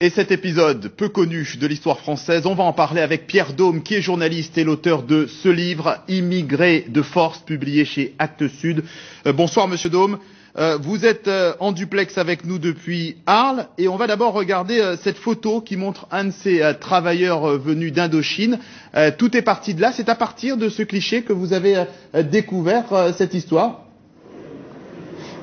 Et cet épisode peu connu de l'histoire française, on va en parler avec Pierre Daume, qui est journaliste et l'auteur de ce livre, Immigrés de force, publié chez Actes Sud. Bonsoir Monsieur Daume. Vous êtes en duplex avec nous depuis Arles et on va d'abord regarder cette photo qui montre un de ces travailleurs venus d'Indochine. Tout est parti de là. C'est à partir de ce cliché que vous avez découvert cette histoire?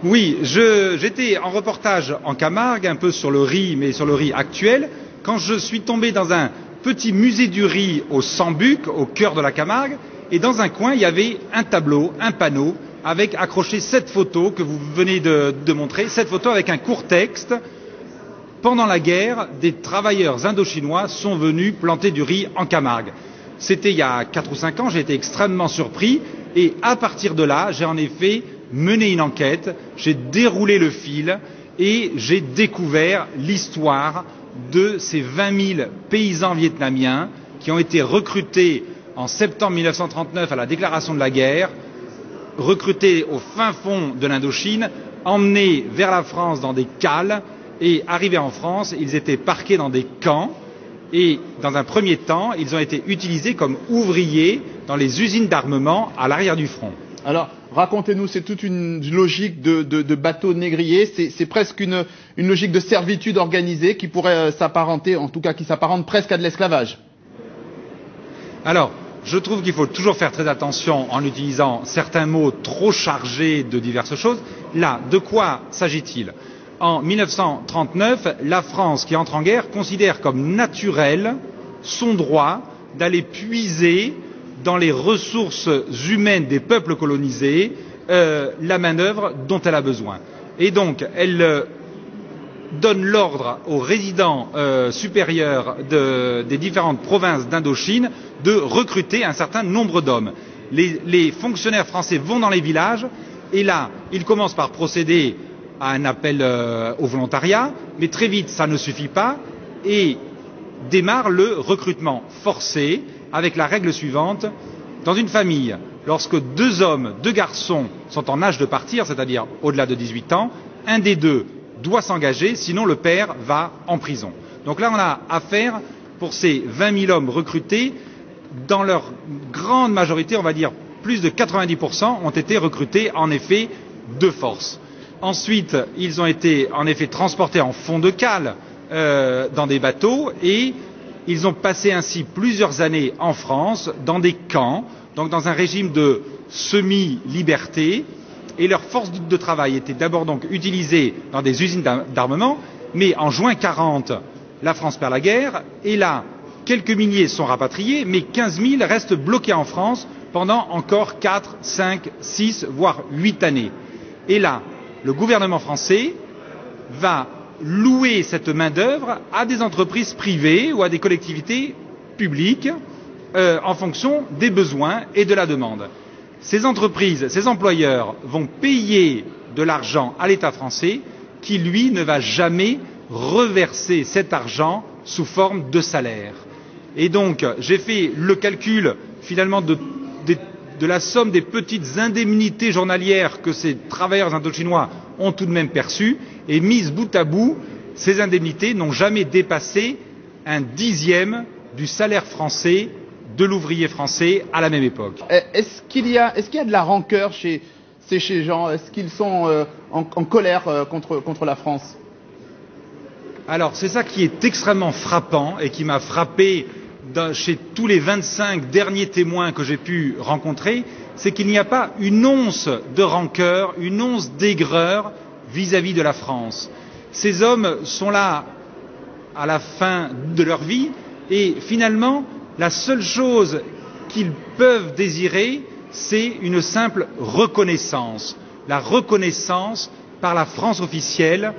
Oui, j'étais en reportage en Camargue, un peu sur le riz, mais sur le riz actuel, quand je suis tombé dans un petit musée du riz au Sambuc, au cœur de la Camargue, et dans un coin, il y avait un tableau, un panneau, avec accroché cette photo que vous venez de montrer, cette photo avec un court texte. Pendant la guerre, des travailleurs indochinois sont venus planter du riz en Camargue. C'était il y a 4 ou 5 ans, j'ai été extrêmement surpris, et à partir de là, j'ai en effet mené une enquête, j'ai déroulé le fil et j'ai découvert l'histoire de ces 20 000 paysans vietnamiens qui ont été recrutés en septembre 1939 à la déclaration de la guerre, recrutés au fin fond de l'Indochine, emmenés vers la France dans des cales et arrivés en France, ils étaient parqués dans des camps et dans un premier temps, ils ont été utilisés comme ouvriers dans les usines d'armement à l'arrière du front. Alors, racontez-nous, c'est toute une logique de bateau négrier, c'est presque une logique de servitude organisée qui pourrait s'apparenter, en tout cas qui s'apparente presque à de l'esclavage. Alors, je trouve qu'il faut toujours faire très attention en utilisant certains mots trop chargés de diverses choses. Là, de quoi s'agit-il? En 1939, la France, qui entre en guerre, considère comme naturel son droit d'aller puiser dans les ressources humaines des peuples colonisés la main-d'œuvre dont elle a besoin. Et donc, elle donne l'ordre aux résidents supérieurs des différentes provinces d'Indochine de recruter un certain nombre d'hommes. Les fonctionnaires français vont dans les villages et là, ils commencent par procéder à un appel au volontariat, mais très vite, ça ne suffit pas et démarre le recrutement forcé avec la règle suivante. Dans une famille, lorsque 2 hommes, 2 garçons sont en âge de partir, c'est-à-dire au-delà de 18 ans, un des 2 doit s'engager, sinon le père va en prison. Donc là, on a affaire, pour ces 20 000 hommes recrutés, dans leur grande majorité, on va dire plus de 90%, ont été recrutés en effet de force. Ensuite, ils ont été en effet transportés en fond de cale dans des bateaux et ils ont passé ainsi plusieurs années en France, dans des camps, donc dans un régime de semi-liberté, et leur force de travail était d'abord donc utilisée dans des usines d'armement, mais en juin 40, la France perd la guerre, et là, quelques milliers sont rapatriés, mais 15 000 restent bloqués en France pendant encore 4, 5, 6, voire 8 années. Et là, le gouvernement français va louer cette main-d'œuvre à des entreprises privées ou à des collectivités publiques en fonction des besoins et de la demande. Ces entreprises, ces employeurs vont payer de l'argent à l'État français qui, lui, ne va jamais reverser cet argent sous forme de salaire. Et donc, j'ai fait le calcul finalement de la somme des petites indemnités journalières que ces travailleurs indochinois ont tout de même perçues, et mises bout à bout, ces indemnités n'ont jamais dépassé 1/10 du salaire français de l'ouvrier français à la même époque. Est-ce qu'il y a de la rancœur chez ces gens? Est-ce qu'ils sont en colère contre la France? Alors, c'est ça qui est extrêmement frappant et qui m'a frappé chez tous les 25 derniers témoins que j'ai pu rencontrer, c'est qu'il n'y a pas une once de rancœur, une once d'aigreur vis-à-vis de la France. Ces hommes sont là à la fin de leur vie et finalement, la seule chose qu'ils peuvent désirer, c'est une simple reconnaissance. La reconnaissance par la France officielle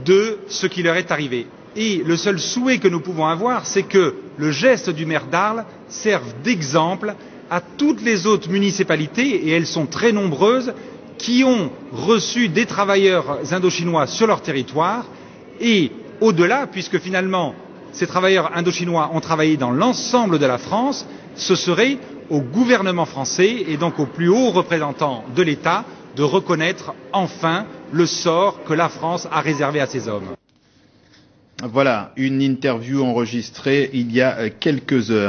de ce qui leur est arrivé. Et le seul souhait que nous pouvons avoir, c'est que le geste du maire d'Arles serve d'exemple à toutes les autres municipalités, et elles sont très nombreuses, qui ont reçu des travailleurs indochinois sur leur territoire, et au-delà, puisque finalement ces travailleurs indochinois ont travaillé dans l'ensemble de la France, ce serait au gouvernement français et donc aux plus hauts représentants de l'État de reconnaître enfin le sort que la France a réservé à ces hommes. Voilà, une interview enregistrée il y a quelques heures.